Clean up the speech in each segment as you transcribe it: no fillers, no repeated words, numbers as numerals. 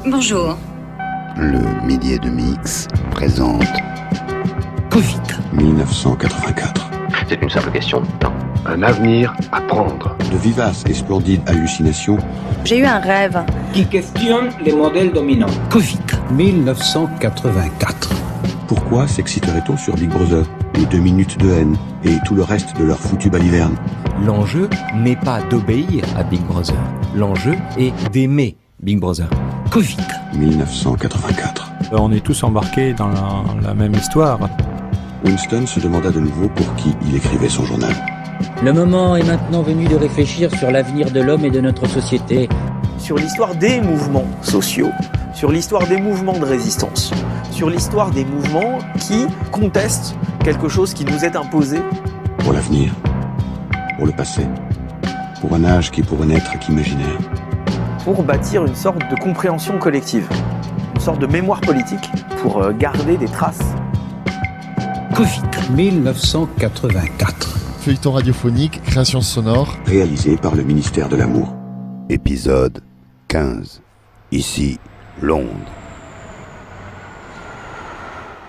Bonjour. Le Midi et Demi Mix présente Covid 1984. C'est une simple question de temps. Un avenir à prendre. De vivaces et splendides hallucinations. J'ai eu un rêve qui questionne les modèles dominants. Covid 1984. Pourquoi s'exciterait-on sur Big Brother, les 2 minutes de haine et tout le reste de leur foutu baliverne? L'enjeu n'est pas d'obéir à Big Brother. L'enjeu est d'aimer Big Brother. Covid 1984. On est tous embarqués dans la même histoire. Winston se demanda de nouveau pour qui il écrivait son journal. Le moment est maintenant venu de réfléchir sur l'avenir de l'homme et de notre société. Sur l'histoire des mouvements sociaux, sur l'histoire des mouvements de résistance, sur l'histoire des mouvements qui contestent quelque chose qui nous est imposé. Pour l'avenir, pour le passé, pour un âge qui pourrait n'être qu'imaginaire. Pour bâtir une sorte de compréhension collective, une sorte de mémoire politique pour garder des traces. Covid 1984. Feuilleton radiophonique, création sonore. Réalisé par le ministère de l'Amour. épisode 15. Ici, Londres.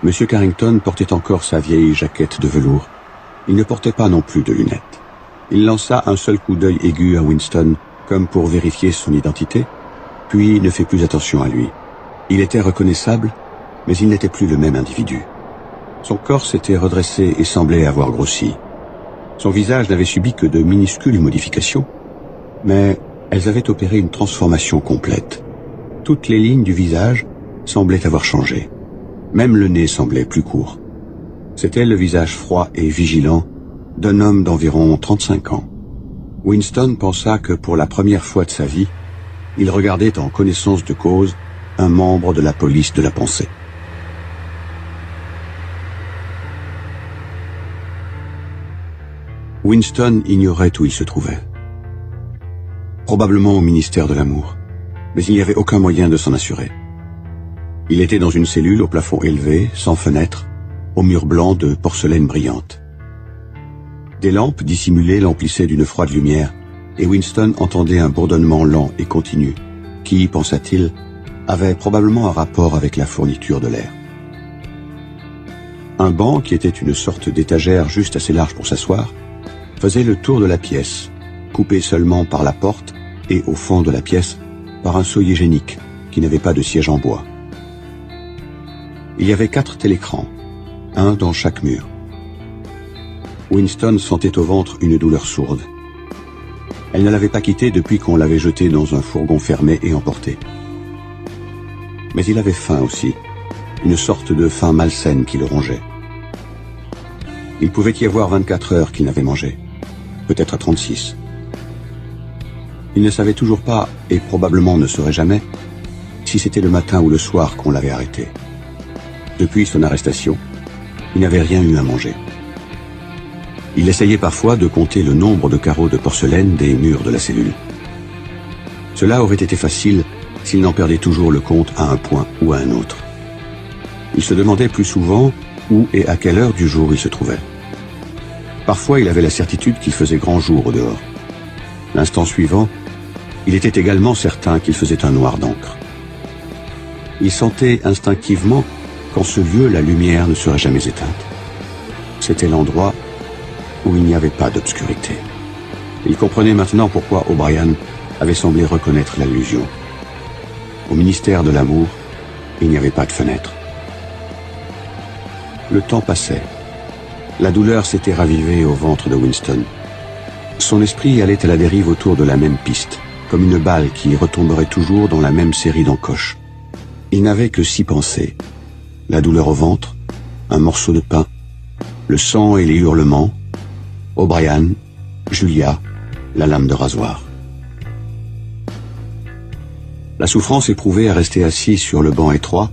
Monsieur Carrington portait encore sa vieille jaquette de velours. Il ne portait pas non plus de lunettes. Il lança un seul coup d'œil aigu à Winston, comme pour vérifier son identité, puis ne fit plus attention à lui. Il était reconnaissable, mais il n'était plus le même individu. Son corps s'était redressé et semblait avoir grossi. Son visage n'avait subi que de minuscules modifications, mais elles avaient opéré une transformation complète. Toutes les lignes du visage semblaient avoir changé. Même le nez semblait plus court. C'était le visage froid et vigilant d'un homme d'environ 35 ans. Winston pensa que pour la première fois de sa vie, il regardait en connaissance de cause un membre de la police de la pensée. Winston ignorait où il se trouvait. Probablement au ministère de l'Amour, mais il n'y avait aucun moyen de s'en assurer. Il était dans une cellule au plafond élevé, sans fenêtre, aux murs blancs de porcelaine brillante. Des lampes dissimulées l'emplissaient d'une froide lumière, et Winston entendait un bourdonnement lent et continu, qui, pensa-t-il, avait probablement un rapport avec la fourniture de l'air. Un banc, qui était une sorte d'étagère juste assez large pour s'asseoir, faisait le tour de la pièce, coupé seulement par la porte et au fond de la pièce par un seuil hygiénique qui n'avait pas de siège en bois. Il y avait 4 télécrans, un dans chaque mur. Winston sentait au ventre une douleur sourde. Elle ne l'avait pas quitté depuis qu'on l'avait jeté dans un fourgon fermé et emporté. Mais il avait faim aussi, une sorte de faim malsaine qui le rongeait. Il pouvait y avoir 24 heures qu'il n'avait mangé, peut-être à 36. Il ne savait toujours pas, et probablement ne saurait jamais, si c'était le matin ou le soir qu'on l'avait arrêté. Depuis son arrestation, il n'avait rien eu à manger. Il essayait parfois de compter le nombre de carreaux de porcelaine des murs de la cellule. Cela aurait été facile s'il n'en perdait toujours le compte à un point ou à un autre. Il se demandait plus souvent où et à quelle heure du jour il se trouvait. Parfois, il avait la certitude qu'il faisait grand jour au dehors. L'instant suivant, il était également certain qu'il faisait un noir d'encre. Il sentait instinctivement qu'en ce lieu, la lumière ne serait jamais éteinte. C'était l'endroit où il n'y avait pas d'obscurité. Il comprenait maintenant pourquoi O'Brien avait semblé reconnaître l'allusion. Au ministère de l'Amour, il n'y avait pas de fenêtre. Le temps passait. La douleur s'était ravivée au ventre de Winston. Son esprit allait à la dérive autour de la même piste, comme une balle qui retomberait toujours dans la même série d'encoches. Il n'avait que 6 pensées. La douleur au ventre, un morceau de pain, le sang et les hurlements, O'Brien, Julia, la lame de rasoir. La souffrance éprouvée à rester assis sur le banc étroit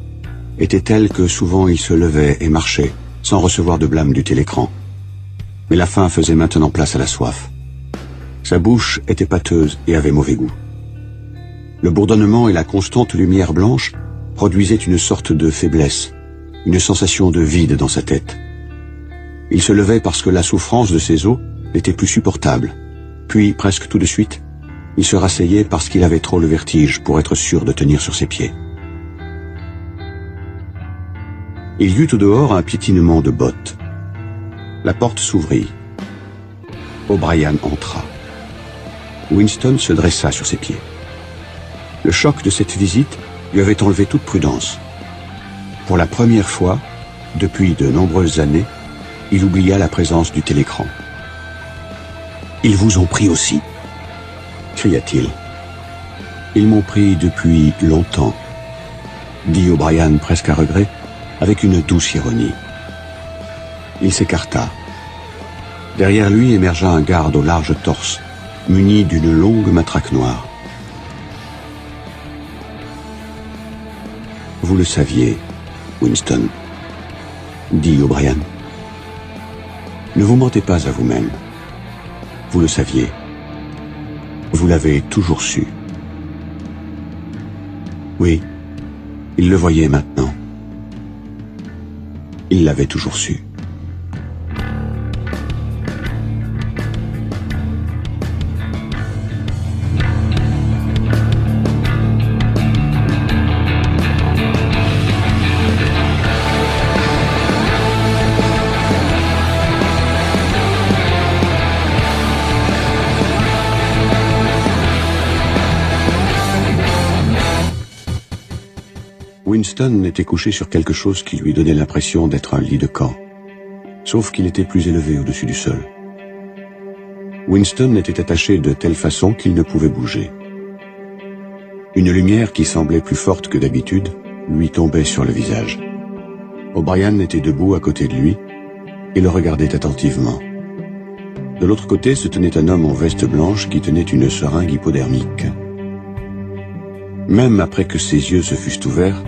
était telle que souvent il se levait et marchait, sans recevoir de blâme du télécran. Mais la faim faisait maintenant place à la soif. Sa bouche était pâteuse et avait mauvais goût. Le bourdonnement et la constante lumière blanche produisaient une sorte de faiblesse, une sensation de vide dans sa tête. Il se levait parce que la souffrance de ses os n'était plus supportable. Puis, presque tout de suite, il se rasseyait parce qu'il avait trop le vertige pour être sûr de tenir sur ses pieds. Il y eut au dehors un piétinement de bottes. La porte s'ouvrit. O'Brien entra. Winston se dressa sur ses pieds. Le choc de cette visite lui avait enlevé toute prudence. Pour la première fois, depuis de nombreuses années, il oublia la présence du télécran. « Ils vous ont pris aussi » cria-t-il. « Ils m'ont pris depuis longtemps » dit O'Brien presque à regret, avec une douce ironie. Il s'écarta. Derrière lui émergea un garde au large torse, muni d'une longue matraque noire. « Vous le saviez, Winston, » dit O'Brien. « Ne vous mentez pas à vous-même. Vous le saviez. Vous l'avez toujours su. » Oui, il le voyait maintenant. Il l'avait toujours su. Winston était couché sur quelque chose qui lui donnait l'impression d'être un lit de camp, sauf qu'il était plus élevé au-dessus du sol. Winston était attaché de telle façon qu'il ne pouvait bouger. Une lumière qui semblait plus forte que d'habitude lui tombait sur le visage. O'Brien était debout à côté de lui et le regardait attentivement. De l'autre côté se tenait un homme en veste blanche qui tenait une seringue hypodermique. Même après que ses yeux se fussent ouverts,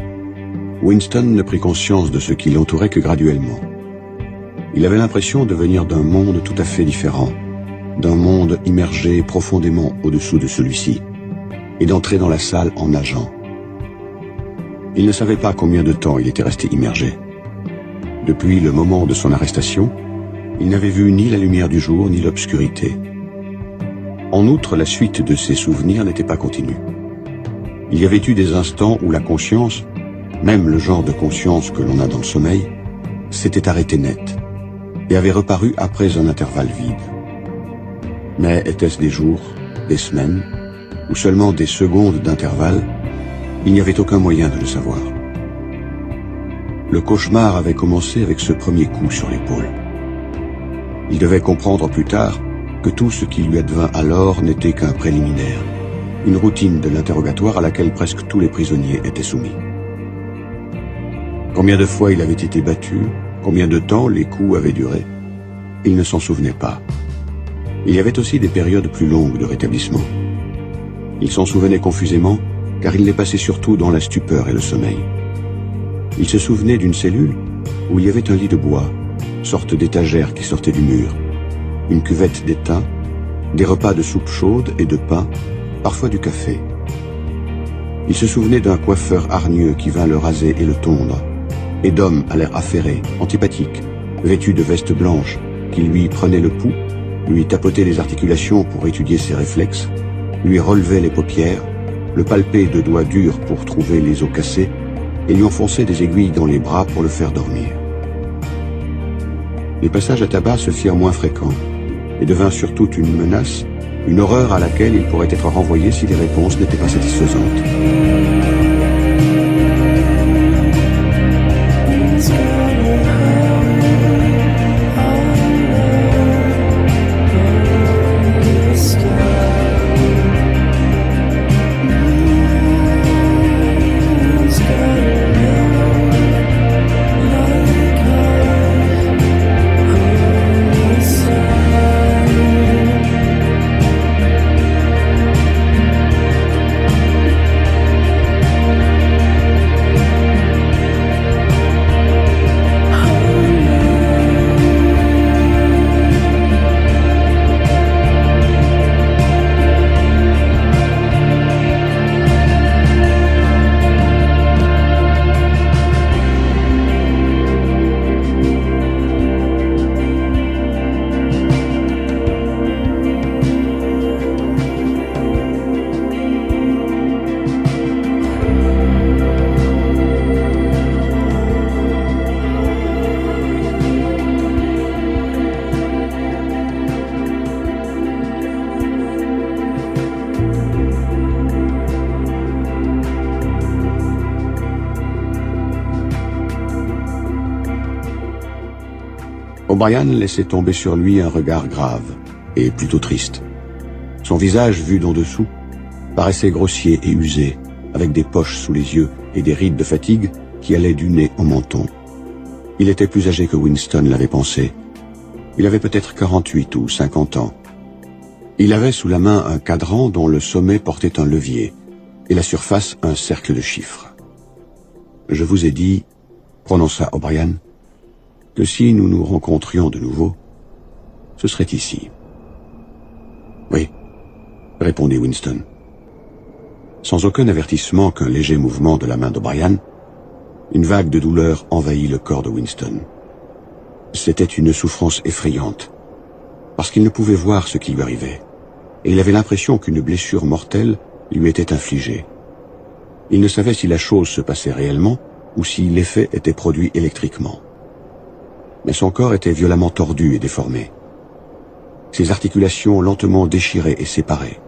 Winston ne prit conscience de ce qui l'entourait que graduellement. Il avait l'impression de venir d'un monde tout à fait différent, d'un monde immergé profondément au-dessous de celui-ci, et d'entrer dans la salle en nageant. Il ne savait pas combien de temps il était resté immergé. Depuis le moment de son arrestation, il n'avait vu ni la lumière du jour ni l'obscurité. En outre, la suite de ses souvenirs n'était pas continue. Il y avait eu des instants où la conscience, même le genre de conscience que l'on a dans le sommeil, s'était arrêtée net et avait reparu après un intervalle vide. Mais était-ce des jours, des semaines, ou seulement des secondes d'intervalle? Il n'y avait aucun moyen de le savoir. Le cauchemar avait commencé avec ce premier coup sur l'épaule. Il devait comprendre plus tard que tout ce qui lui advint alors n'était qu'un préliminaire, une routine de l'interrogatoire à laquelle presque tous les prisonniers étaient soumis. Combien de fois il avait été battu, combien de temps les coups avaient duré, il ne s'en souvenait pas. Il y avait aussi des périodes plus longues de rétablissement. Il s'en souvenait confusément, car il les passait surtout dans la stupeur et le sommeil. Il se souvenait d'une cellule où il y avait un lit de bois, sorte d'étagère qui sortait du mur, une cuvette d'étain, des repas de soupe chaude et de pain, parfois du café. Il se souvenait d'un coiffeur hargneux qui vint le raser et le tondre, et d'hommes à l'air affairé, antipathiques, vêtus de vestes blanches, qui lui prenaient le pouls, lui tapotaient les articulations pour étudier ses réflexes, lui relevaient les paupières, le palpaient de doigts durs pour trouver les os cassés, et lui enfonçaient des aiguilles dans les bras pour le faire dormir. Les passages à tabac se firent moins fréquents, et devinrent surtout une menace, une horreur à laquelle il pourrait être renvoyé si les réponses n'étaient pas satisfaisantes. O'Brien laissait tomber sur lui un regard grave et plutôt triste. Son visage, vu d'en dessous, paraissait grossier et usé, avec des poches sous les yeux et des rides de fatigue qui allaient du nez au menton. Il était plus âgé que Winston l'avait pensé. Il avait peut-être 48 ou 50 ans. Il avait sous la main un cadran dont le sommet portait un levier et la surface un cercle de chiffres. Je vous ai dit, prononça O'Brien, que si nous nous rencontrions de nouveau, ce serait ici. Oui, répondit Winston. Sans aucun avertissement qu'un léger mouvement de la main d'O'Brien, une vague de douleur envahit le corps de Winston. C'était une souffrance effrayante, parce qu'il ne pouvait voir ce qui lui arrivait, et il avait l'impression qu'une blessure mortelle lui était infligée. Il ne savait si la chose se passait réellement ou si l'effet était produit électriquement. Mais son corps était violemment tordu et déformé. Ses articulations lentement déchirées et séparées.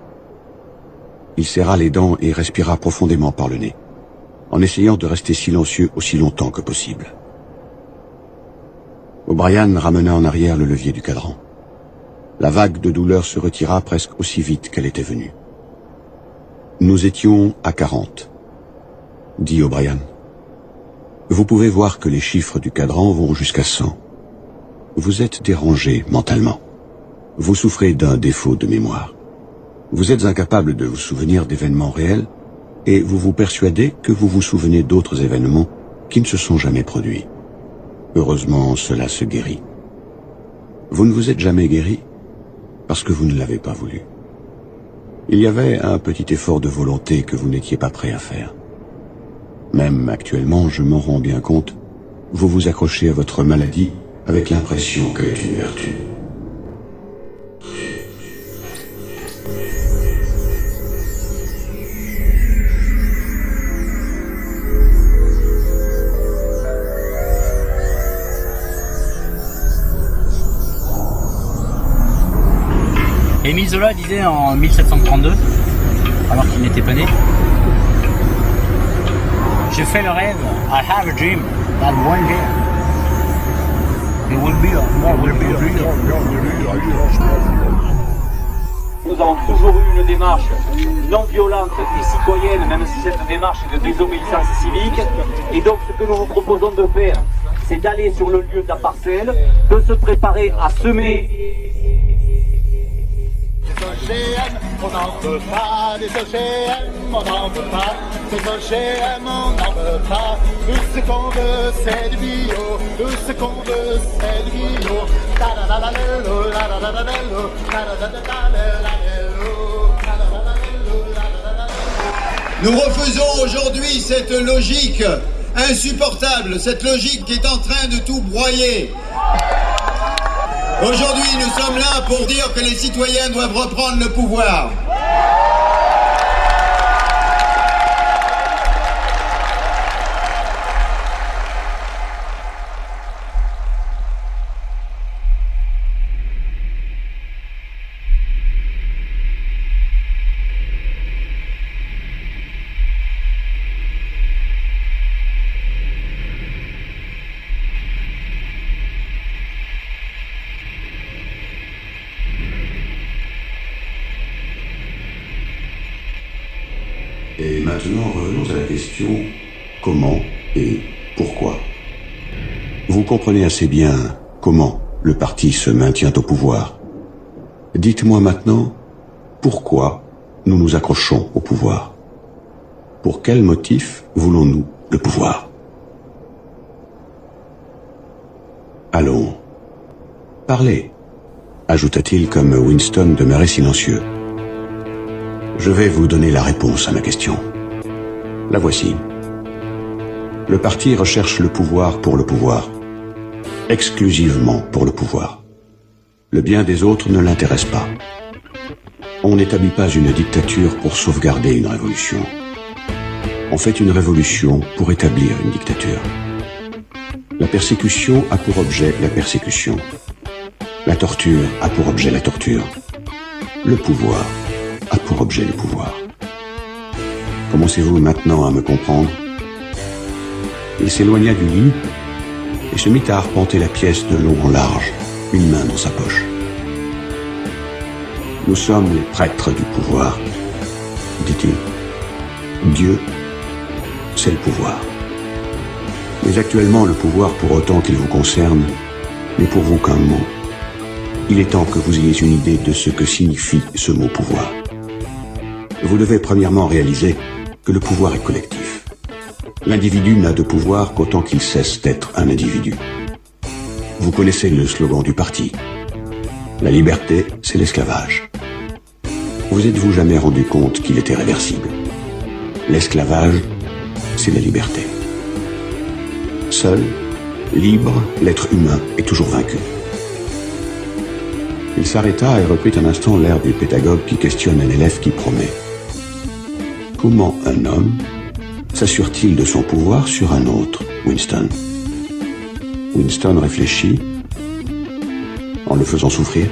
Il serra les dents et respira profondément par le nez, en essayant de rester silencieux aussi longtemps que possible. O'Brien ramena en arrière le levier du cadran. La vague de douleur se retira presque aussi vite qu'elle était venue. Nous étions à 40, dit O'Brien. Vous pouvez voir que les chiffres du cadran vont jusqu'à 100. Vous êtes dérangé mentalement. Vous souffrez d'un défaut de mémoire. Vous êtes incapable de vous souvenir d'événements réels et vous vous persuadez que vous vous souvenez d'autres événements qui ne se sont jamais produits. Heureusement, cela se guérit. Vous ne vous êtes jamais guéri parce que vous ne l'avez pas voulu. Il y avait un petit effort de volonté que vous n'étiez pas prêt à faire. Même actuellement, je m'en rends bien compte, vous vous accrochez à votre maladie avec l'impression qu'elle est une vertu. Émile Zola disait en 1732, alors qu'il n'était pas né, j'ai fait le rêve, I have a dream, that one day, it will be Nous avons toujours eu une démarche non violente et citoyenne, même si cette démarche est de désobéissance civique. Et donc ce que nous vous proposons de faire, c'est d'aller sur le lieu de la parcelle, de se préparer à semer. Des OGM, on n'en veut pas, des OGM, on n'en veut pas, des OGM, on n'en veut pas, tout ce qu'on veut c'est du bio, tout ce qu'on veut c'est du bio, Nous refusons aujourd'hui cette logique insupportable, cette logique qui est en train de tout broyer. Aujourd'hui, nous sommes là pour dire que les citoyens doivent reprendre le pouvoir. Et maintenant, revenons à la question comment et pourquoi. Vous comprenez assez bien comment le parti se maintient au pouvoir. Dites-moi maintenant pourquoi nous nous accrochons au pouvoir. Pour quel motif voulons-nous le pouvoir? Allons, parlez, ajouta-t-il comme Winston demeurait silencieux. Je vais vous donner la réponse à ma question. La voici. Le parti recherche le pouvoir pour le pouvoir. Exclusivement pour le pouvoir. Le bien des autres ne l'intéresse pas. On n'établit pas une dictature pour sauvegarder une révolution. On fait une révolution pour établir une dictature. La persécution a pour objet la persécution. La torture a pour objet la torture. Le pouvoir a pour objet le pouvoir. Commencez-vous maintenant à me comprendre? Il s'éloigna du lit et se mit à arpenter la pièce de long en large, une main dans sa poche. Nous sommes les prêtres du pouvoir, dit-il. Dieu, c'est le pouvoir. Mais actuellement, le pouvoir, pour autant qu'il vous concerne, n'est pour vous qu'un mot. Il est temps que vous ayez une idée de ce que signifie ce mot pouvoir. Vous devez premièrement réaliser que le pouvoir est collectif. L'individu n'a de pouvoir qu'autant qu'il cesse d'être un individu. Vous connaissez le slogan du parti. La liberté, c'est l'esclavage. Vous êtes-vous jamais rendu compte qu'il était réversible? L'esclavage, c'est la liberté. Seul, libre, l'être humain est toujours vaincu. Il s'arrêta et reprit un instant l'air du pédagogue qui questionne un élève qui promet. Comment un homme s'assure-t-il de son pouvoir sur un autre, Winston? Winston réfléchit. En le faisant souffrir?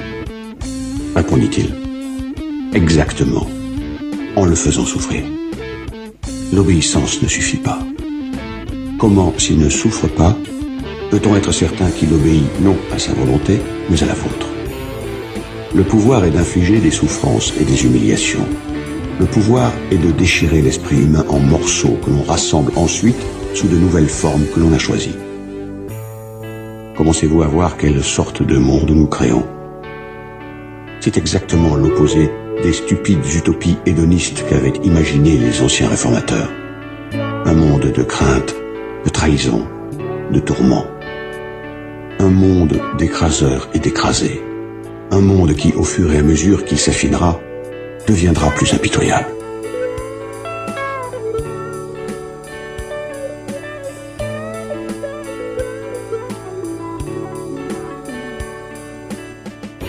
Répondit-il. Exactement. En le faisant souffrir. L'obéissance ne suffit pas. Comment, s'il ne souffre pas, peut-on être certain qu'il obéit non à sa volonté, mais à la vôtre? Le pouvoir est d'infliger des souffrances et des humiliations. Le pouvoir est de déchirer l'esprit humain en morceaux que l'on rassemble ensuite sous de nouvelles formes que l'on a choisies. Commencez-vous à voir quelle sorte de monde nous créons? C'est exactement l'opposé des stupides utopies hédonistes qu'avaient imaginées les anciens réformateurs. Un monde de crainte, de trahison, de tourments. Un monde d'écraseurs et d'écrasés. Un monde qui, au fur et à mesure qu'il s'affinera, deviendra plus impitoyable.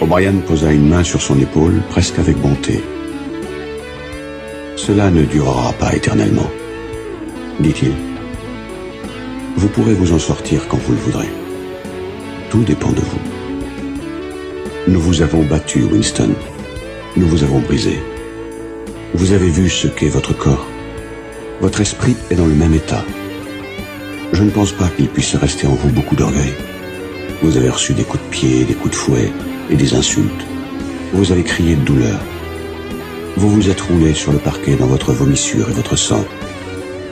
O'Brien posa une main sur son épaule, presque avec bonté. Cela ne durera pas éternellement, dit-il. Vous pourrez vous en sortir quand vous le voudrez. Tout dépend de vous. Nous vous avons battu, Winston. Nous vous avons brisé. Vous avez vu ce qu'est votre corps. Votre esprit est dans le même état. Je ne pense pas qu'il puisse rester en vous beaucoup d'orgueil. Vous avez reçu des coups de pied, des coups de fouet et des insultes. Vous avez crié de douleur. Vous vous êtes roulé sur le parquet dans votre vomissure et votre sang.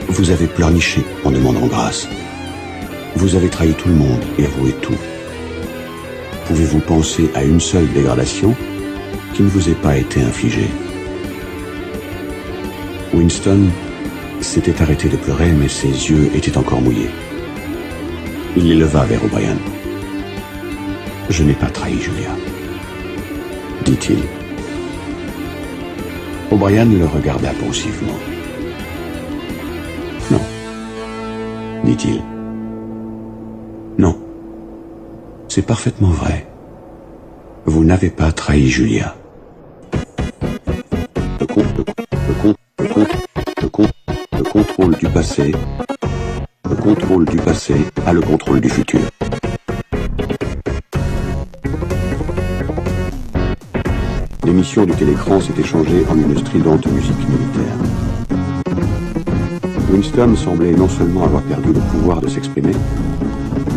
Vous avez pleurniché en demandant grâce. Vous avez trahi tout le monde et avoué tout. Pouvez-vous penser à une seule dégradation qui ne vous ait pas été infligée? Winston s'était arrêté de pleurer, mais ses yeux étaient encore mouillés. Il les leva vers O'Brien. Je n'ai pas trahi Julia, dit-il. O'Brien le regarda pensivement. Non, dit-il. Non, c'est parfaitement vrai. Vous n'avez pas trahi Julia. Le contrôle du passé. Le contrôle du passé a le contrôle du futur. L'émission du télécran s'était changée en une stridente musique militaire. Winston semblait non seulement avoir perdu le pouvoir de s'exprimer,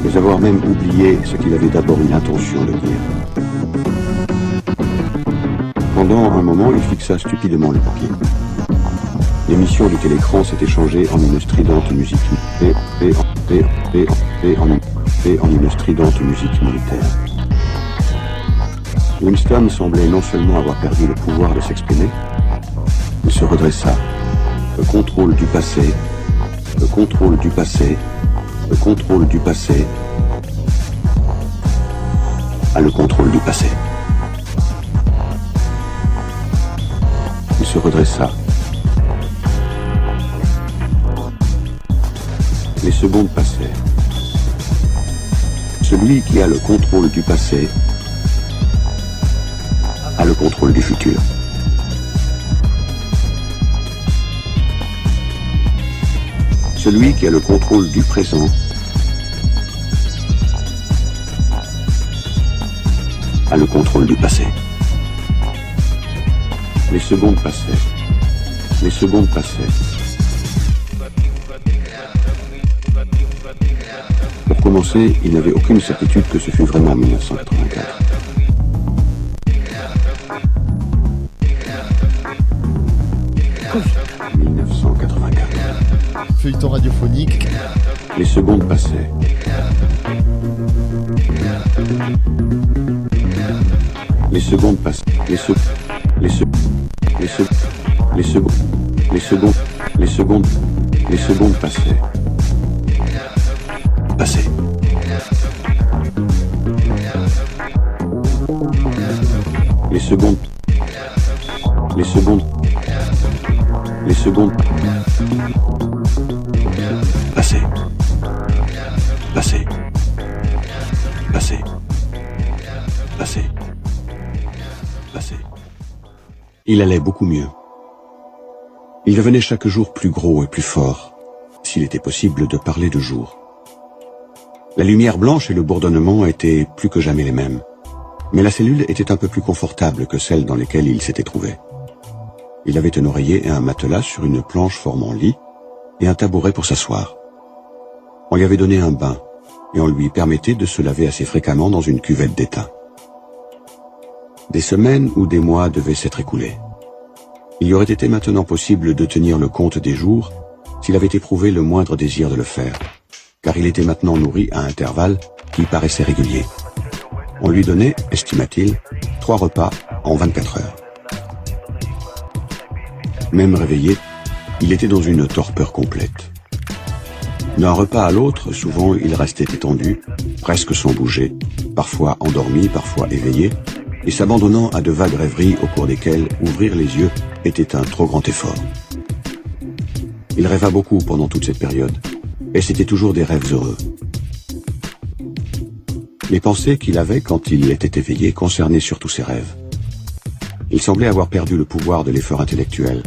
mais avoir même oublié ce qu'il avait d'abord eu l'intention de dire. Pendant un moment, il fixa stupidement le papier. L'émission du télécran s'était changée en une stridente musique en une stridente musique militaire. Winston semblait non seulement avoir perdu le pouvoir de s'exprimer, il se redressa. Le contrôle du passé, le contrôle du passé, le contrôle du passé a le contrôle du passé. Il se redressa. Les secondes passaient. Celui qui a le contrôle du passé a le contrôle du futur. Celui qui a le contrôle du présent a le contrôle du passé. Les secondes passaient. Les secondes passaient. commencer, il n'avait aucune certitude que ce fût vraiment 1984. « 1984. Feuilleton radiophonique. Les secondes passaient. Les secondes passaient. Les secondes passaient. Passaient. Les secondes passaient. Passé. Passé. Passé. Passé. Il allait beaucoup mieux. Il devenait chaque jour plus gros et plus fort, s'il était possible de parler de jour. La lumière blanche et le bourdonnement étaient plus que jamais les mêmes, mais la cellule était un peu plus confortable que celle dans lesquelles il s'était trouvé. Il avait un oreiller et un matelas sur une planche formant lit et un tabouret pour s'asseoir. On lui avait donné un bain, et on lui permettait de se laver assez fréquemment dans une cuvette d'étain. Des semaines ou des mois devaient s'être écoulés. Il y aurait été maintenant possible de tenir le compte des jours s'il avait éprouvé le moindre désir de le faire, car il était maintenant nourri à intervalles qui paraissaient réguliers. On lui donnait, estima-t-il, 3 repas en 24 heures. Même réveillé, il était dans une torpeur complète. D'un repas à l'autre, souvent il restait étendu, presque sans bouger, parfois endormi, parfois éveillé, et s'abandonnant à de vagues rêveries au cours desquelles ouvrir les yeux était un trop grand effort. Il rêva beaucoup pendant toute cette période, et c'était toujours des rêves heureux. Les pensées qu'il avait quand il était éveillé concernaient surtout ses rêves. Il semblait avoir perdu le pouvoir de l'effort intellectuel,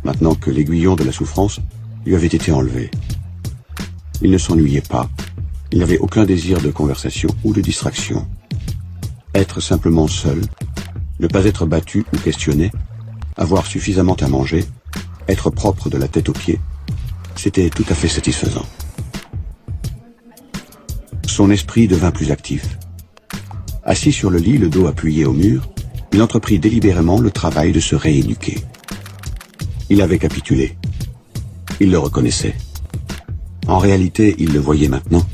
maintenant que l'aiguillon de la souffrance lui avait été enlevé. Il ne s'ennuyait pas, il n'avait aucun désir de conversation ou de distraction. Être simplement seul, ne pas être battu ou questionné, avoir suffisamment à manger, être propre de la tête aux pieds, c'était tout à fait satisfaisant. Son esprit devint plus actif. Assis sur le lit, le dos appuyé au mur, il entreprit délibérément le travail de se rééduquer. Il avait capitulé. Il le reconnaissait. En réalité, il le voyait maintenant.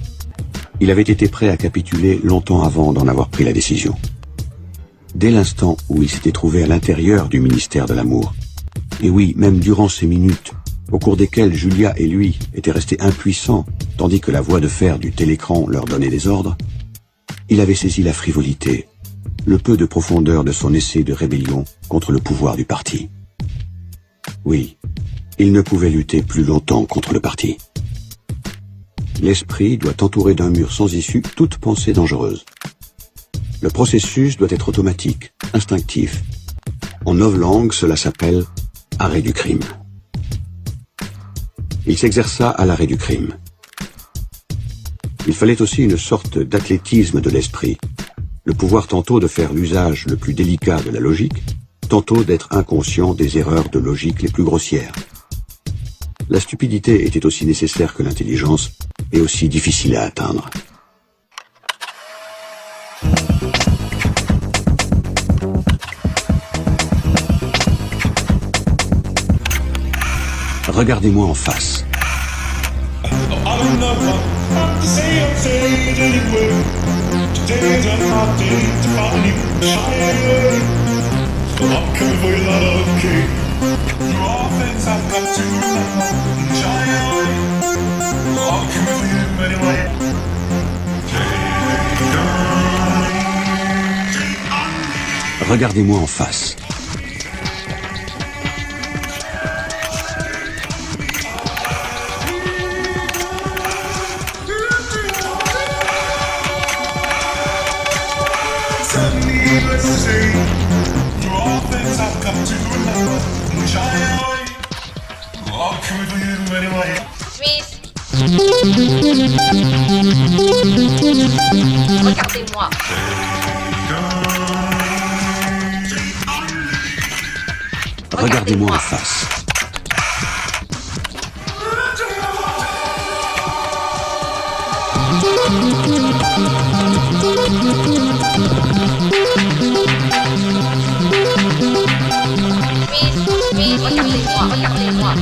Il avait été prêt à capituler longtemps avant d'en avoir pris la décision. Dès l'instant où il s'était trouvé à l'intérieur du ministère de l'amour, et oui, même durant ces minutes, au cours desquelles Julia et lui étaient restés impuissants, tandis que la voix de fer du télécran leur donnait des ordres, il avait saisi la frivolité, le peu de profondeur de son essai de rébellion contre le pouvoir du parti. Oui, il ne pouvait lutter plus longtemps contre le parti. L'esprit doit entourer d'un mur sans issue toute pensée dangereuse. Le processus doit être automatique, instinctif. En novlangue, cela s'appelle arrêt du crime. Il s'exerça à l'arrêt du crime. Il fallait aussi une sorte d'athlétisme de l'esprit, le pouvoir tantôt de faire l'usage le plus délicat de la logique, tantôt d'être inconscient des erreurs de logique les plus grossières. La stupidité était aussi nécessaire que l'intelligence, et aussi difficile à atteindre. Regardez-moi en face. Regardez-moi en face. Regardez-moi. Regardez-moi en face. Regardez-moi.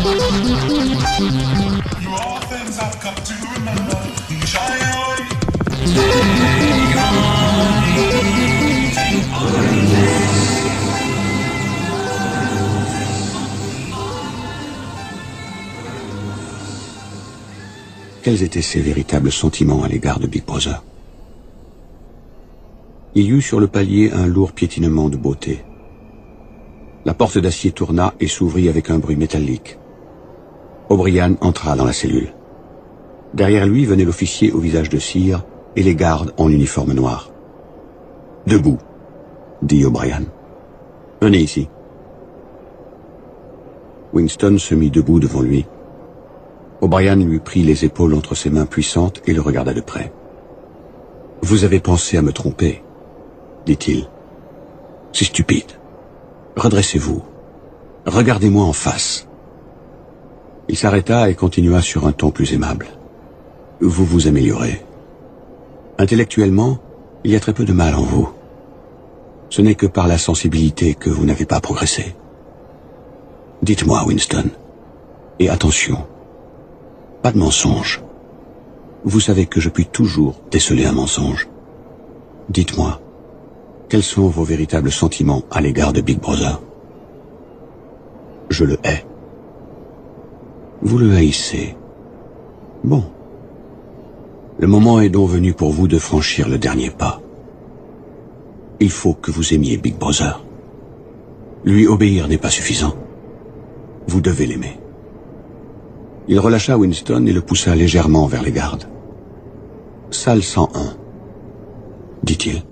Quels étaient ses véritables sentiments à l'égard de Big Brother? Il y eut sur le palier un lourd piétinement de beauté. La porte d'acier tourna et s'ouvrit avec un bruit métallique. O'Brien entra dans la cellule. Derrière lui venait l'officier au visage de cire et les gardes en uniforme noir. « Debout », dit O'Brien. « Venez ici. » Winston se mit debout devant lui. O'Brien lui prit les épaules entre ses mains puissantes et le regarda de près. « Vous avez pensé à me tromper, dit-il. C'est stupide. Redressez-vous. Regardez-moi en face. » Il s'arrêta et continua sur un ton plus aimable. « Vous vous améliorez. Intellectuellement, il y a très peu de mal en vous. Ce n'est que par la sensibilité que vous n'avez pas progressé. Dites-moi, Winston, et attention, pas de mensonge. Vous savez que je puis toujours déceler un mensonge. Dites-moi, quels sont vos véritables sentiments à l'égard de Big Brother? Je le hais. Vous le haïssez. Bon. Le moment est donc venu pour vous de franchir le dernier pas. Il faut que vous aimiez Big Brother. Lui obéir n'est pas suffisant. Vous devez l'aimer. Il relâcha Winston et le poussa légèrement vers les gardes. « Salle 101, dit-il.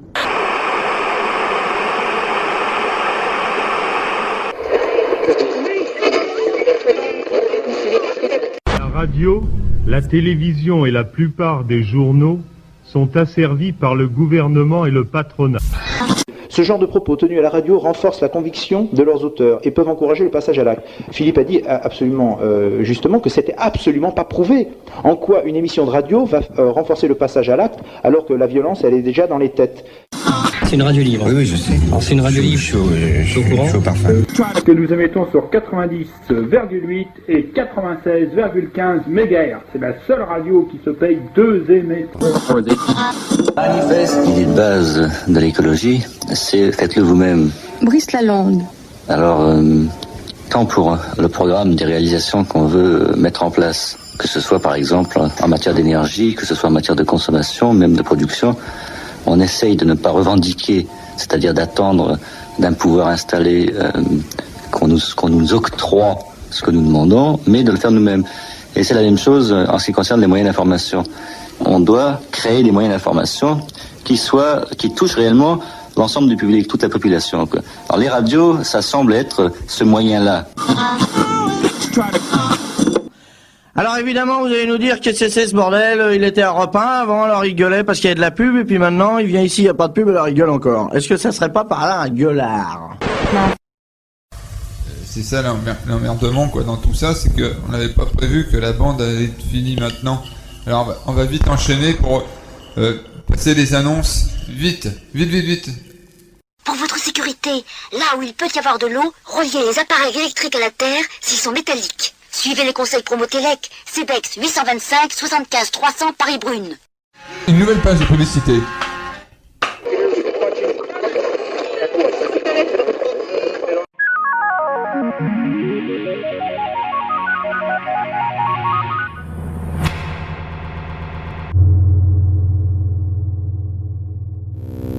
La radio, la télévision et la plupart des journaux sont asservis par le gouvernement et le patronat. Ce genre de propos tenus à la radio renforce la conviction de leurs auteurs et peuvent encourager le passage à l'acte. Philippe a dit absolument justement que c'était absolument pas prouvé. En quoi une émission de radio va renforcer le passage à l'acte alors que la violence elle est déjà dans les têtes. C'est une radio libre. Oui, je sais. Alors c'est une radio libre. Chaud parfum. Que nous émettons sur 90,8 et 96,15 MHz. C'est la seule radio qui se paye 2 émetteurs. L'idée de base de l'écologie, c'est faites-le vous-même. Brice Lalonde. Alors, tant pour le programme des réalisations qu'on veut mettre en place, que ce soit par exemple en matière d'énergie, que ce soit en matière de consommation, même de production, on essaye de ne pas revendiquer, c'est-à-dire d'attendre d'un pouvoir installé qu'on nous octroie ce que nous demandons, mais de le faire nous-mêmes. Et c'est la même chose en ce qui concerne les moyens d'information. On doit créer des moyens d'information qui touchent réellement l'ensemble du public, toute la population. Alors les radios, ça semble être ce moyen-là. Alors évidemment, vous allez nous dire qu'est-ce que c'est ce bordel, il était à Europe 1, avant alors il gueulait parce qu'il y avait de la pub, et puis maintenant il vient ici, il n'y a pas de pub, alors il gueule encore. Est-ce que ça serait pas par là un gueulard? C'est ça l'emmerdement quoi dans tout ça, c'est qu'on n'avait pas prévu que la bande allait être finie maintenant. Alors on va vite enchaîner pour passer les annonces. Vite. Pour votre sécurité, là où il peut y avoir de l'eau, reliez les appareils électriques à la terre s'ils sont métalliques. Suivez les conseils Promotélec, CEBEX 825 75 300 Paris-Brune. Une nouvelle page de publicité.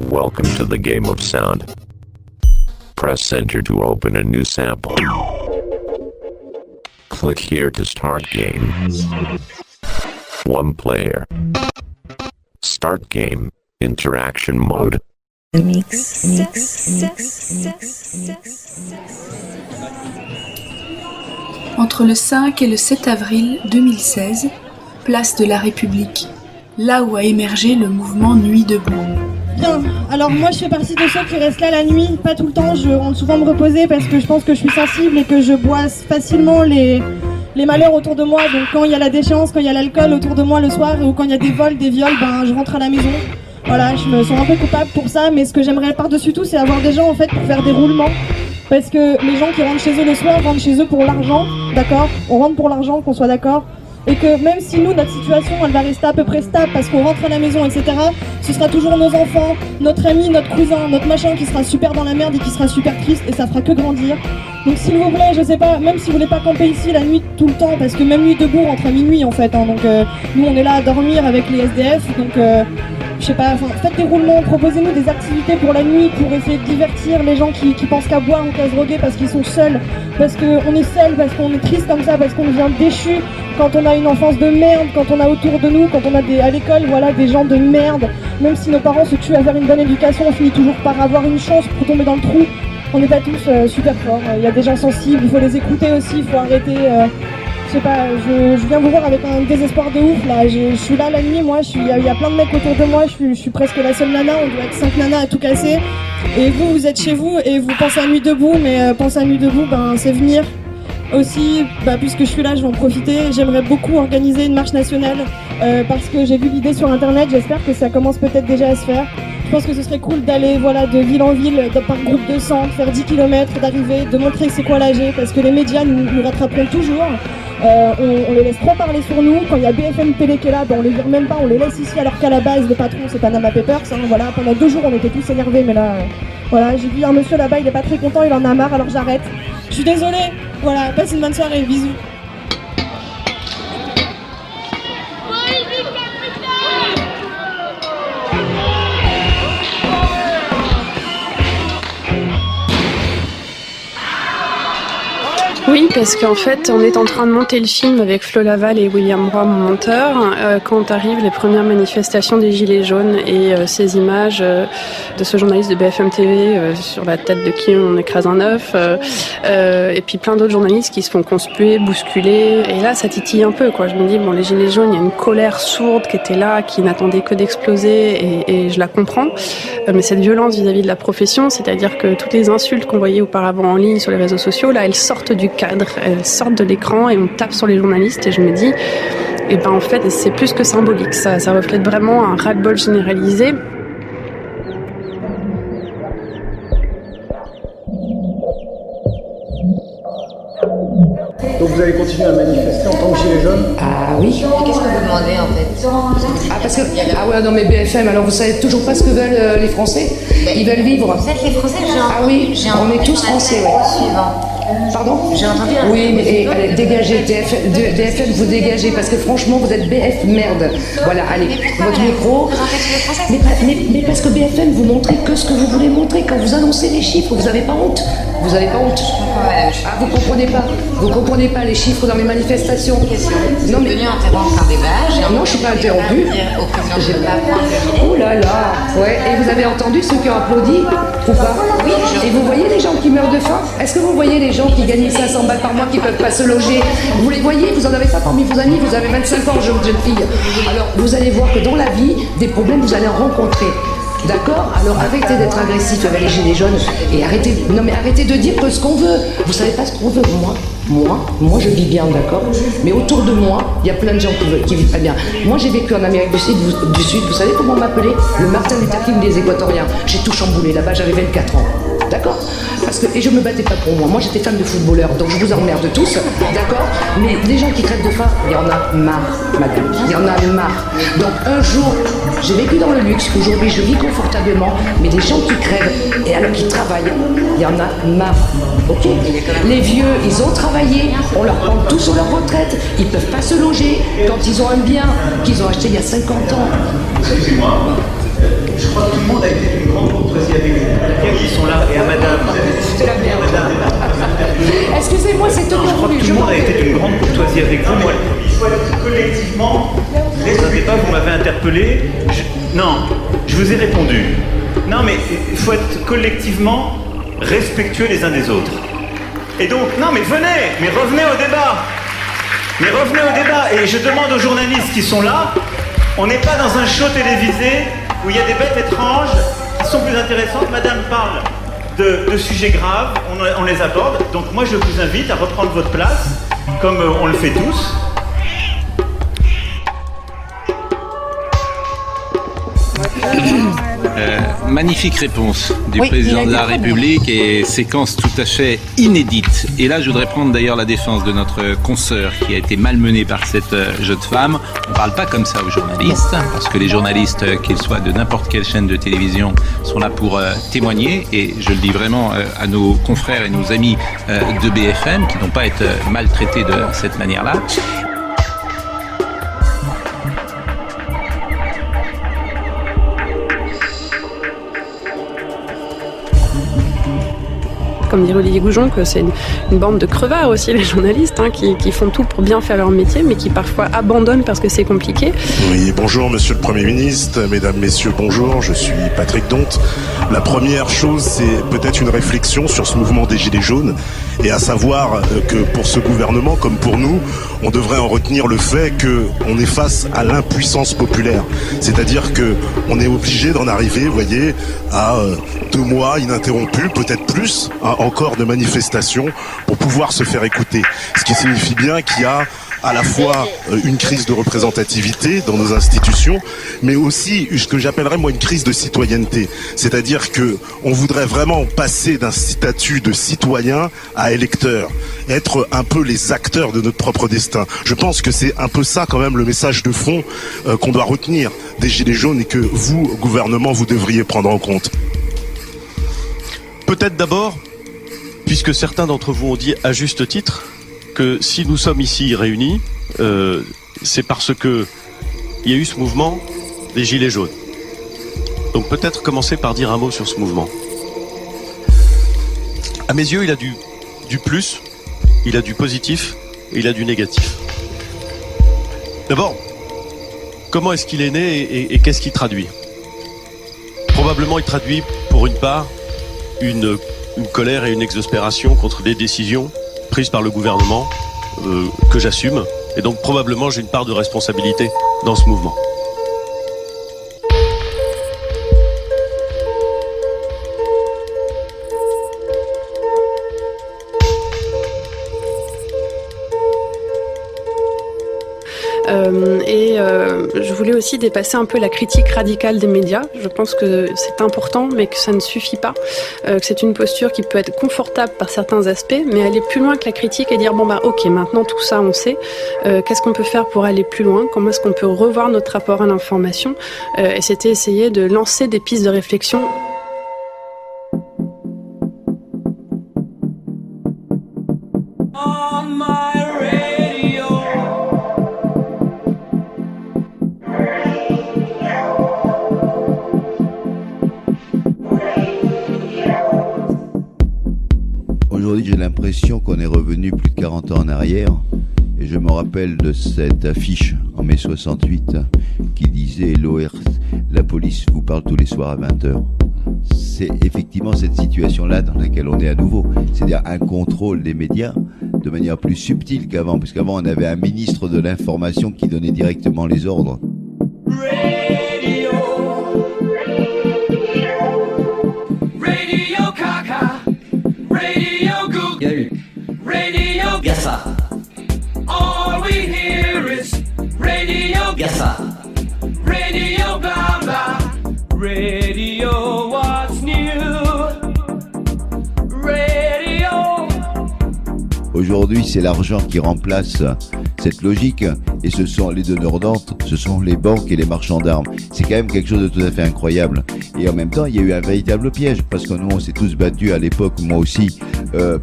Welcome to the game of sound. Press enter to open a new sample. Click here to start game. 1 player. Start game. Interaction mode. Entre le 5 et le 7 avril 2016, place de la République, là où a émergé le mouvement Nuit debout. Bien, alors moi je fais partie de ceux qui restent là la nuit, pas tout le temps, je rentre souvent me reposer parce que je pense que je suis sensible et que je bois facilement les les malheurs autour de moi. Donc quand il y a la déchéance, quand il y a l'alcool autour de moi le soir, ou quand il y a des vols, des viols, ben je rentre à la maison. Voilà, je me sens un peu coupable pour ça, mais ce que j'aimerais par-dessus tout, c'est avoir des gens en fait pour faire des roulements. Parce que les gens qui rentrent chez eux le soir rentrent chez eux pour l'argent, d'accord? On rentre pour l'argent, qu'on soit d'accord. Et que même si nous, notre situation, elle va rester à peu près stable parce qu'on rentre à la maison, etc., ce sera toujours nos enfants, notre ami, notre cousin, notre machin qui sera super dans la merde et qui sera super triste et ça fera que grandir. Donc s'il vous plaît, je sais pas, même si vous voulez pas camper ici la nuit tout le temps, parce que même nuit debout rentre à minuit en fait, hein, donc nous on est là à dormir avec les SDF, donc je sais pas, faites des roulements, proposez-nous des activités pour la nuit, pour essayer de divertir les gens qui pensent qu'à boire ou qu'à se droguer parce qu'ils sont seuls, parce qu'on est seuls, parce qu'on est triste comme ça, parce qu'on devient déchu quand on a une enfance de merde, quand on a autour de nous, quand on a à l'école, voilà, des gens de merde. Même si nos parents se tuent à faire une bonne éducation, on finit toujours par avoir une chance pour tomber dans le trou. On n'est pas tous super forts, il y a des gens sensibles, il faut les écouter aussi, il faut arrêter... je sais pas, je viens vous voir avec un désespoir de ouf là, je suis là la nuit, moi, il y a plein de mecs autour de moi, je suis presque la seule nana, on doit être 5 nanas à tout casser. Et vous êtes chez vous et vous pensez à Nuit Debout, mais penser à Nuit Debout, ben c'est venir. Aussi, puisque je suis là, je vais en profiter, j'aimerais beaucoup organiser une marche nationale parce que j'ai vu l'idée sur internet, j'espère que ça commence peut-être déjà à se faire. Je pense que ce serait cool d'aller de ville en ville, par groupe de 100, faire 10 km, d'arriver, de montrer c'est quoi l'AG, parce que les médias nous rattraperont toujours. On les laisse trop parler sur nous. Quand il y a BFM Télé qui est là, on les vire même pas, on les laisse ici alors qu'à la base le patron c'est Panama Papers. Voilà, pendant 2 jours on était tous énervés, mais là, voilà, j'ai vu un monsieur là-bas, il est pas très content, il en a marre, alors j'arrête. Je suis désolée. Voilà, passe une bonne soirée, bisous. Oui, parce qu'en fait, on est en train de monter le film avec Flo Laval et William Roy, mon monteur, quand arrivent les premières manifestations des Gilets jaunes et ces images de ce journaliste de BFM TV sur la tête de qui on écrase un œuf, et puis plein d'autres journalistes qui se font conspuer, bousculer, et là, ça titille un peu, quoi. Je me dis, bon, les Gilets jaunes, il y a une colère sourde qui était là, qui n'attendait que d'exploser, et je la comprends, mais cette violence vis-à-vis de la profession, c'est-à-dire que toutes les insultes qu'on voyait auparavant en ligne sur les réseaux sociaux, là, elles sortent du cadre, elles sortent de l'écran et on tape sur les journalistes et je me dis, et ben en fait c'est plus que symbolique, ça reflète vraiment un ras-le-bol généralisé. Donc vous allez continuer à manifester en tant que gilet jaune? Ah oui. Qu'est-ce que vous demandez en fait? Ah parce que ouais non mais BFM, alors vous savez toujours pas ce que veulent les Français? Ils veulent vivre. Vous êtes les Français? Ah oui, on est tous Français, ouais. Pardon? J'ai entendu. Oui, mais allez, dégagez, DFM, vous dégagez, parce que franchement, vous êtes BF merde. Voilà, allez, votre micro. Mais parce que BFM, vous montrez que ce que vous voulez montrer. Quand vous annoncez les chiffres, vous avez pas honte. Vous avez pas honte. Ah, vous comprenez pas. Vous comprenez pas les chiffres dans les manifestations. Non, mais venu interrompre un débat. Non, je suis pas interrompue. Oh là là. Ouais, et vous avez entendu ceux qui ont applaudi ou pas? Oui. Et vous voyez les gens qui meurent de faim? Est-ce que vous voyez les gens qui gagnent 500 balles par mois qui peuvent pas se loger? Vous les voyez? Vous en avez pas parmi vos amis? Vous avez 25 ans, jeune fille. Alors, vous allez voir que dans la vie, des problèmes, vous allez en rencontrer. D'accord? Alors arrêtez d'être agressif avec les gilets jaunes et arrêtez de dire que ce qu'on veut. Vous savez pas ce qu'on veut. Moi je vis bien, d'accord? Mais autour de moi, il y a plein de gens qui vivent pas bien. Moi j'ai vécu en Amérique du Sud, vous savez comment on m'appelait? Le Martin Luther King des Équatoriens. J'ai tout chamboulé là-bas, j'avais 24 ans. D'accord? Et je me battais pas pour moi. Moi j'étais fan de footballeur, donc je vous emmerde tous, d'accord? Mais les gens qui crèvent de faim, il y en a marre, madame. Il y en a marre. Donc un jour, j'ai vécu dans le luxe, aujourd'hui je vis confortablement, mais les gens qui crèvent, et alors qui travaillent, il y en a marre. Ok? Les vieux, ils ont travaillé, on leur prend tout sur leur retraite, ils peuvent pas se loger quand ils ont un bien qu'ils ont acheté il y a 50 ans. Excusez-moi, je crois que tout le monde a été d'une grande courtoisie avec vous. Qui sont là et à madame. C'est la merde. Excusez-moi, c'est tout. Je crois que tout le monde a été d'une grande courtoisie avec vous. Moi, il faut être collectivement. Dans un débat, vous m'avez interpellé. Non, je vous ai répondu. Non, mais il faut être collectivement respectueux les uns des autres. Et donc, non, mais venez, mais revenez au débat. Mais revenez au débat. Et je demande aux journalistes qui sont là, on n'est pas dans un show télévisé où il y a des bêtes étranges qui sont plus intéressantes. Madame parle de sujets graves, on les aborde. Donc moi, je vous invite à reprendre votre place comme on le fait tous. Magnifique réponse du président de la République et séquence tout à fait inédite. Et là, je voudrais prendre d'ailleurs la défense de notre consoeur qui a été malmenée par cette jeune femme. On ne parle pas comme ça aux journalistes, parce que les journalistes, qu'ils soient de n'importe quelle chaîne de télévision, sont là pour témoigner. Et je le dis vraiment à nos confrères et nos amis de BFM qui n'ont pas été maltraités de cette manière-là. Comme dirait Olivier Goujon, que c'est une bande de crevards aussi, les journalistes, hein, qui font tout pour bien faire leur métier, mais qui parfois abandonnent parce que c'est compliqué. Oui, bonjour Monsieur le Premier ministre, Mesdames, Messieurs, bonjour, je suis Patrick Donte. La première chose, c'est peut-être une réflexion sur ce mouvement des Gilets jaunes, et à savoir que pour ce gouvernement, comme pour nous, on devrait en retenir le fait qu'on est face à l'impuissance populaire. C'est-à-dire qu'on est obligé d'en arriver, vous voyez, à 2 mois ininterrompus, peut-être plus, encore de manifestations pour pouvoir se faire écouter. Ce qui signifie bien qu'il y a à la fois une crise de représentativité dans nos institutions, mais aussi ce que j'appellerais moi une crise de citoyenneté. C'est-à-dire que on voudrait vraiment passer d'un statut de citoyen à électeur, être un peu les acteurs de notre propre destin. Je pense que c'est un peu ça quand même le message de fond qu'on doit retenir des Gilets jaunes et que vous, gouvernement, vous devriez prendre en compte. Peut-être d'abord, puisque certains d'entre vous ont dit à juste titre que si nous sommes ici réunis, c'est parce que il y a eu ce mouvement des Gilets jaunes. Donc peut-être commencer par dire un mot sur ce mouvement. À mes yeux, il a du plus, il a du positif et il a du négatif. D'abord, comment est-ce qu'il est né et qu'est-ce qu'il traduit ? Probablement, il traduit pour une part une colère et une exaspération contre des décisions prises par le gouvernement que j'assume, et donc probablement j'ai une part de responsabilité dans ce mouvement. Je voulais aussi dépasser un peu la critique radicale des médias. Je pense que c'est important, mais que ça ne suffit pas. Que c'est une posture qui peut être confortable par certains aspects, mais aller plus loin que la critique et dire bon bah ok, maintenant tout ça on sait. Qu'est-ce qu'on peut faire pour aller plus loin ? Comment est-ce qu'on peut revoir notre rapport à l'information ? Et c'était essayer de lancer des pistes de réflexion. Aujourd'hui, j'ai l'impression qu'on est revenu plus de 40 ans en arrière. Et je me rappelle de cette affiche en mai 68 qui disait la police vous parle tous les soirs à 20h. C'est effectivement cette situation-là dans laquelle on est à nouveau. C'est-à-dire un contrôle des médias de manière plus subtile qu'avant. Parce qu'avant, on avait un ministre de l'information qui donnait directement les ordres. Radio Kaka, Radio Google, Radio Gassa. All we hear is Radio Gassa, Radio blah blah, Radio what's new, Radio. Aujourd'hui, c'est l'argent qui remplace cette logique, et ce sont les donneurs d'ordre, ce sont les banques et les marchands d'armes. C'est quand même quelque chose de tout à fait incroyable. Et en même temps, il y a eu un véritable piège, parce que nous, on s'est tous battus à l'époque, moi aussi,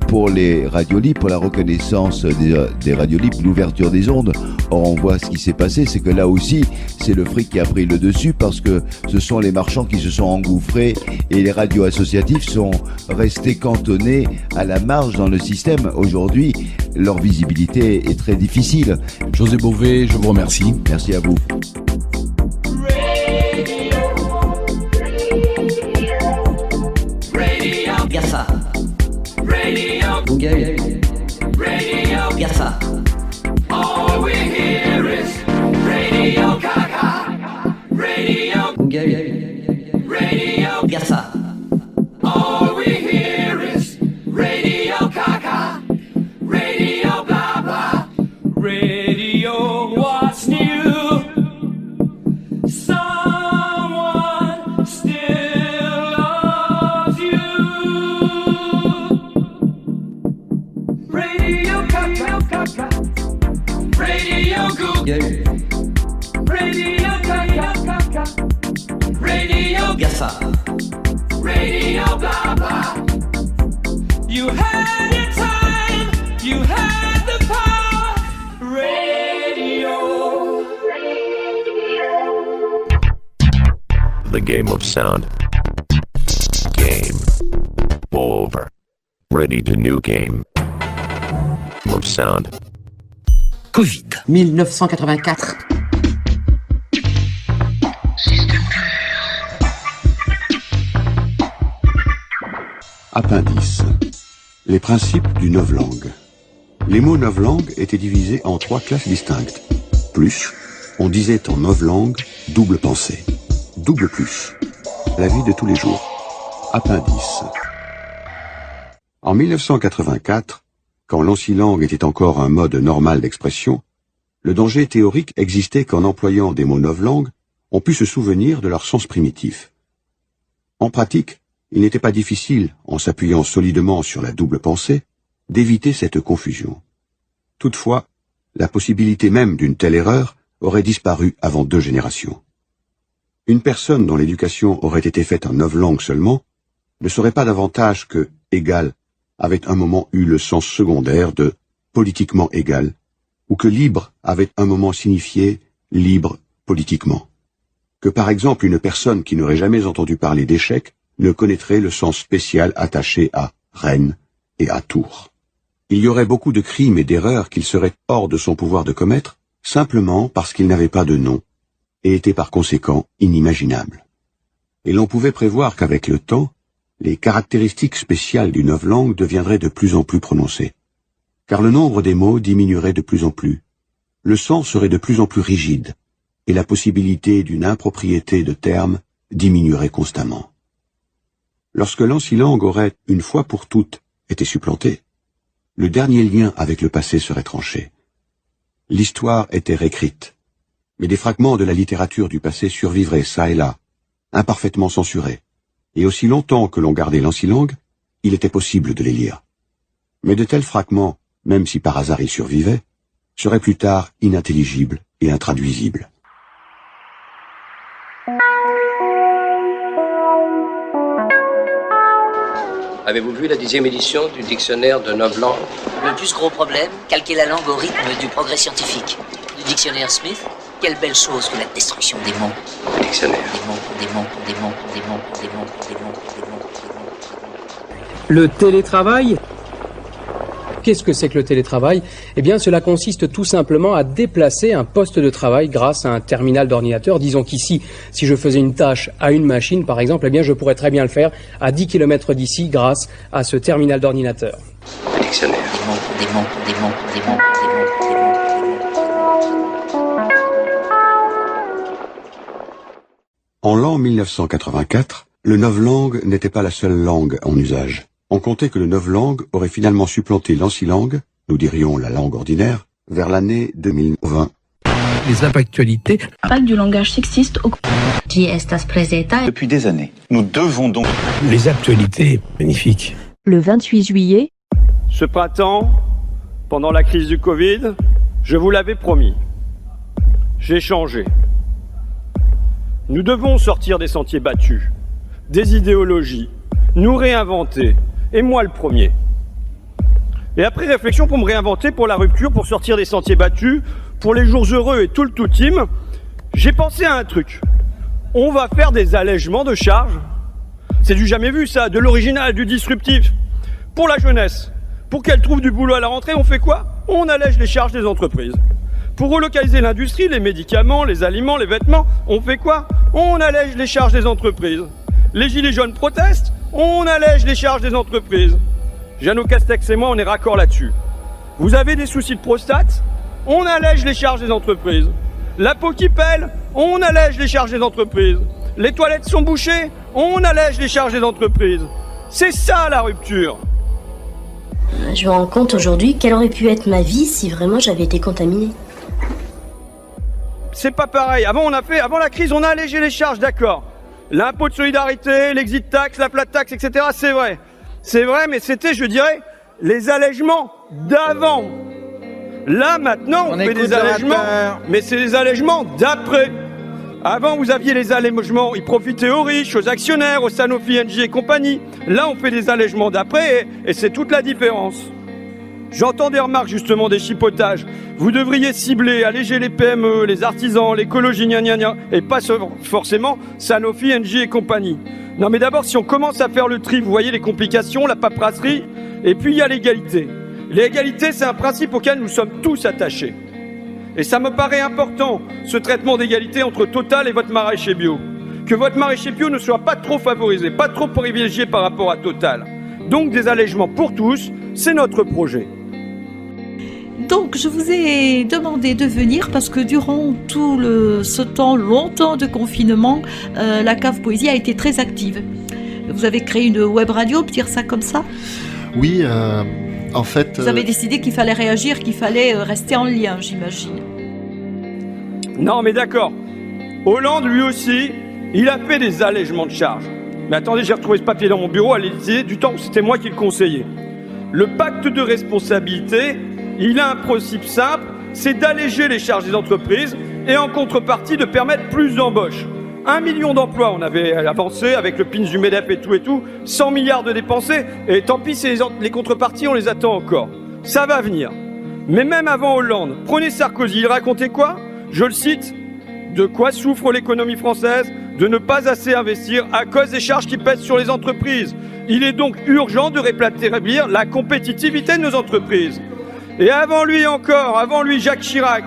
pour les radios libres, pour la reconnaissance des radios libres, l'ouverture des ondes. Or, on voit ce qui s'est passé, c'est que là aussi, c'est le fric qui a pris le dessus, parce que ce sont les marchands qui se sont engouffrés, et les radios associatives sont restés cantonnés à la marge dans le système. Aujourd'hui, leur visibilité est très difficile. José Bové, je vous remercie. Merci à vous. Radio Gassa, Radio Google, Radio Gassa. All we hear is Radio Kaka, Radio Google, Radio Gassa. All we hear is Radio Kaka, Radio blah blah. GAFA. Radio blah blah. You had your time, you had the power. Radio. The game of sound. Game over. Ready to new game. Of sound. Covid. 1984. Appendice. Les principes du novlangue. Les mots novlangue étaient divisés en 3 classes distinctes. Plus, on disait en novlangue double pensée. Double plus. La vie de tous les jours. Appendice. En 1984, quand l'ancilangue était encore un mode normal d'expression, le danger théorique existait qu'en employant des mots novlangues, on pût se souvenir de leur sens primitif. En pratique, il n'était pas difficile, en s'appuyant solidement sur la double pensée, d'éviter cette confusion. Toutefois, la possibilité même d'une telle erreur aurait disparu avant 2 générations. Une personne dont l'éducation aurait été faite en novlangue seulement ne saurait pas davantage que « égal » avait un moment eu le sens secondaire de « politiquement égal » ou que « libre » avait un moment signifié « libre politiquement ». Que par exemple une personne qui n'aurait jamais entendu parler d'échec ne connaîtrait le sens spécial attaché à Rennes et à Tours. Il y aurait beaucoup de crimes et d'erreurs qu'il serait hors de son pouvoir de commettre, simplement parce qu'ils n'avaient pas de nom, et étaient par conséquent inimaginables. Et l'on pouvait prévoir qu'avec le temps, les caractéristiques spéciales du novlangue deviendraient de plus en plus prononcées, car le nombre des mots diminuerait de plus en plus, le sens serait de plus en plus rigide, et la possibilité d'une impropriété de terme diminuerait constamment. Lorsque l'ancilangue aurait, une fois pour toutes, été supplantée, le dernier lien avec le passé serait tranché. L'histoire était réécrite, mais des fragments de la littérature du passé survivraient çà et là, imparfaitement censurés, et aussi longtemps que l'on gardait l'ancilangue, il était possible de les lire. Mais de tels fragments, même si par hasard ils survivaient, seraient plus tard inintelligibles et intraduisibles. Avez-vous vu la 10e édition du dictionnaire de novlangue? Le plus gros problème, calquer la langue au rythme du progrès scientifique. Le dictionnaire Smith, quelle belle chose que la destruction des mots. Le dictionnaire. Le télétravail. Qu'est-ce que c'est que le télétravail? Eh bien, cela consiste tout simplement à déplacer un poste de travail grâce à un terminal d'ordinateur. Disons qu'ici, si je faisais une tâche à une machine, par exemple, eh bien, je pourrais très bien le faire à 10 km d'ici grâce à ce terminal d'ordinateur. Le dictionnaire. En l'an 1984, le novlangue n'était pas la seule langue en usage. On comptait que le novlangue aurait finalement supplanté l'ancilangue, nous dirions la langue ordinaire, vers l'année 2020. Les actualités. Pas du langage sexiste au... Depuis des années, nous devons donc... Les actualités, magnifique. Le 28 juillet. Ce printemps, pendant la crise du Covid, je vous l'avais promis. J'ai changé. Nous devons sortir des sentiers battus, des idéologies, nous réinventer. Et moi le premier. Et après réflexion pour me réinventer, pour la rupture, pour sortir des sentiers battus, pour les jours heureux et tout le tout team, j'ai pensé à un truc. On va faire des allègements de charges. C'est du jamais vu ça, de l'original, du disruptif. Pour la jeunesse, pour qu'elle trouve du boulot à la rentrée, on fait quoi? On allège les charges des entreprises. Pour relocaliser l'industrie, les médicaments, les aliments, les vêtements, on fait quoi? On allège les charges des entreprises. Les gilets jaunes protestent, on allège les charges des entreprises. Jeannot Castex et moi, on est raccord là-dessus. Vous avez des soucis de prostate? On allège les charges des entreprises. La peau qui pèle? On allège les charges des entreprises. Les toilettes sont bouchées? On allège les charges des entreprises. C'est ça la rupture. Je me rends compte aujourd'hui quelle aurait pu être ma vie si vraiment j'avais été contaminée. C'est pas pareil. Avant la crise, on a allégé les charges, d'accord. L'impôt de solidarité, l'exit tax, la flat tax, etc. C'est vrai. C'est vrai, mais c'était, je dirais, les allègements d'avant. Là, maintenant, on fait des allègements, mais c'est les allègements d'après. Avant, vous aviez les allègements, ils profitaient aux riches, aux actionnaires, aux Sanofi, Engie et compagnie. Là, on fait des allègements d'après et c'est toute la différence. J'entends des remarques justement des chipotages. Vous devriez cibler, alléger les PME, les artisans, l'écologie, gna gna gna, et pas forcément Sanofi, Engie et compagnie. Non mais d'abord, si on commence à faire le tri, vous voyez les complications, la paperasserie, et puis il y a l'égalité. L'égalité, c'est un principe auquel nous sommes tous attachés. Et ça me paraît important, ce traitement d'égalité entre Total et votre maraîcher bio. Que votre maraîcher bio ne soit pas trop favorisé, pas trop privilégié par rapport à Total. Donc des allègements pour tous, c'est notre projet. Donc je vous ai demandé de venir parce que durant tout ce temps, longtemps de confinement, la Cave Poésie a été très active. Vous avez créé une web radio, on peut dire ça comme ça ? Oui, en fait... Vous avez décidé qu'il fallait réagir, qu'il fallait rester en lien, j'imagine. Non mais d'accord. Hollande, lui aussi, il a fait des allègements de charges. Mais attendez, j'ai retrouvé ce papier dans mon bureau à l'Élysée, du temps où c'était moi qui le conseillais. Le pacte de responsabilité, il a un principe simple, c'est d'alléger les charges des entreprises et en contrepartie de permettre plus d'embauches. 1 million d'emplois, on avait avancé avec le PINS du MEDEF et tout, 100 milliards de dépensés, et tant pis, les contreparties, on les attend encore. Ça va venir. Mais même avant Hollande, prenez Sarkozy, il racontait quoi ? Je le cite, « De quoi souffre l'économie française ? De ne pas assez investir à cause des charges qui pèsent sur les entreprises. Il est donc urgent de rétablir la compétitivité de nos entreprises. » Et avant lui encore, avant lui Jacques Chirac.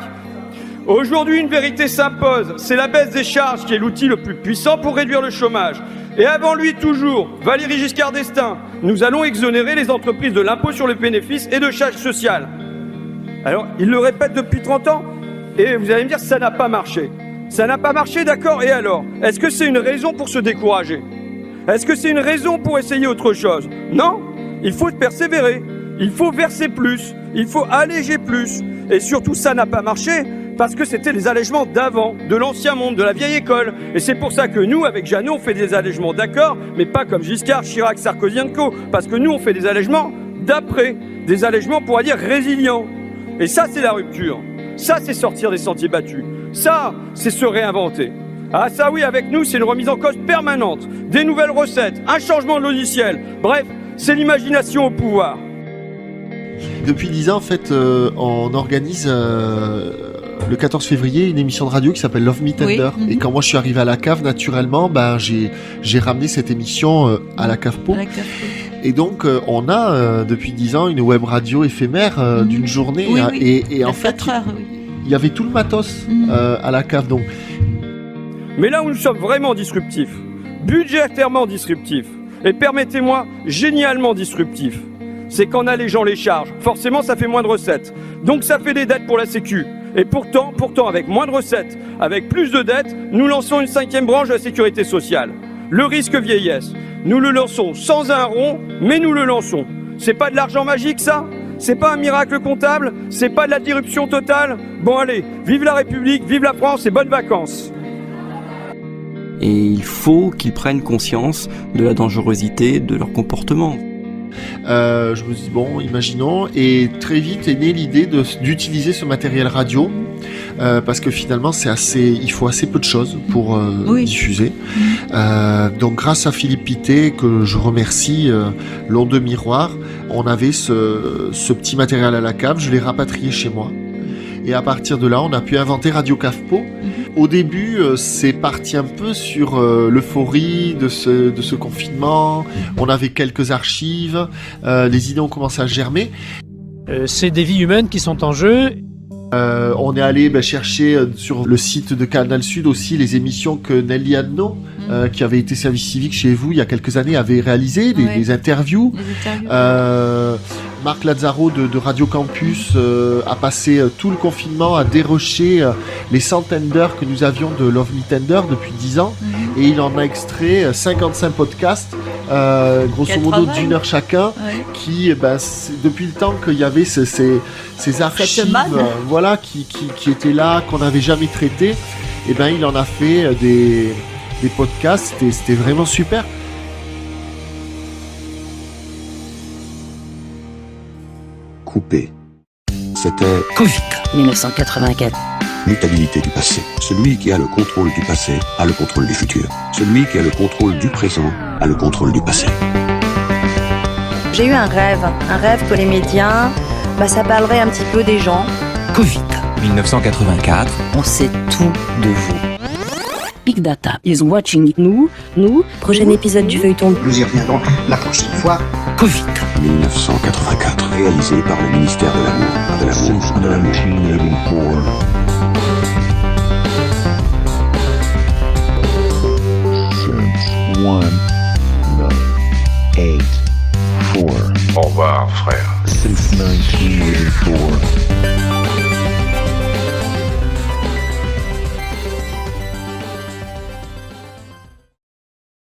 Aujourd'hui, une vérité s'impose, c'est la baisse des charges qui est l'outil le plus puissant pour réduire le chômage. Et avant lui toujours, Valéry Giscard d'Estaing, nous allons exonérer les entreprises de l'impôt sur le bénéfice et de charges sociales. Alors, il le répète depuis 30 ans, et vous allez me dire, ça n'a pas marché. Ça n'a pas marché, d'accord, et alors ? Est-ce que c'est une raison pour se décourager ? Est-ce que c'est une raison pour essayer autre chose ? Non, il faut persévérer, il faut verser plus, il faut alléger plus, et surtout, ça n'a pas marché, parce que c'était les allègements d'avant, de l'ancien monde, de la vieille école. Et c'est pour ça que nous, avec Jeannot, on fait des allègements d'accord, mais pas comme Giscard, Chirac, Sarkozy & Co. Parce que nous, on fait des allègements d'après, des allègements, on pourrait dire, résilients. Et ça, c'est la rupture. Ça, c'est sortir des sentiers battus. Ça, c'est se réinventer. Ah ça oui, avec nous, c'est une remise en cause permanente, des nouvelles recettes, un changement de logiciel. Bref, c'est l'imagination au pouvoir. Depuis 10 ans, en fait, on organise... le 14 février, une émission de radio qui s'appelle Love Me Tender. Oui, et quand moi je suis arrivé à la cave, naturellement, j'ai ramené cette émission à la cave Po. Et donc, on a depuis 10 ans une web radio éphémère d'une journée. Et en fait, il y avait tout le matos à la cave. Donc. Mais là où nous sommes vraiment disruptifs, budgétairement disruptifs, et permettez-moi, génialement disruptifs, c'est qu'en allégeant les charges, forcément ça fait moins de recettes. Donc ça fait des dettes pour la Sécu. Et pourtant, avec moins de recettes, avec plus de dettes, nous lançons une 5e branche de la sécurité sociale. Le risque vieillesse. Nous le lançons sans un rond, mais nous le lançons. C'est pas de l'argent magique, ça ? C'est pas un miracle comptable ? C'est pas de la disruption totale ? Bon allez, vive la République, vive la France et bonnes vacances ! Et il faut qu'ils prennent conscience de la dangerosité de leur comportement. Je me dis bon, imaginons, et très vite est née l'idée d'utiliser ce matériel radio parce que finalement il faut assez peu de choses pour diffuser. Donc grâce à Philippe Pité, que je remercie, L'Onde de Miroir, on avait ce petit matériel à la cave, je l'ai rapatrié chez moi. Et à partir de là, on a pu inventer Radio Cave Po. Au début, c'est parti un peu sur l'euphorie de ce confinement. On avait quelques archives, les idées ont commencé à germer. C'est des vies humaines qui sont en jeu. On est allé chercher sur le site de Canal Sud aussi les émissions que Nelly Adno, qui avait été service civique chez vous il y a quelques années, avait réalisé, des interviews. Marc Lazzaro de Radio Campus a passé tout le confinement à dérocher les centaines d'heures que nous avions de Love Me Tender depuis 10 ans. Et il en a extrait 55 podcasts, grosso modo d'1 heure chacun, qui, depuis le temps qu'il y avait ces archives qui étaient là, qu'on n'avait jamais traitées, il en a fait des podcasts, c'était vraiment super. Coupé. C'était Covid 1984. Mutabilité du passé. Celui qui a le contrôle du passé a le contrôle du futur. Celui qui a le contrôle du présent a le contrôle du passé. J'ai eu un rêve que les médias, ça parlerait un petit peu des gens. Covid. 1984. On sait tout de vous. Big Data is watching nous. Prochain épisode du feuilleton. Nous y reviendrons la prochaine fois. Covid. 1984. Réalisé par le ministère de l'amour. De l'amour. De l'amour. Au revoir, frère. Since 1984.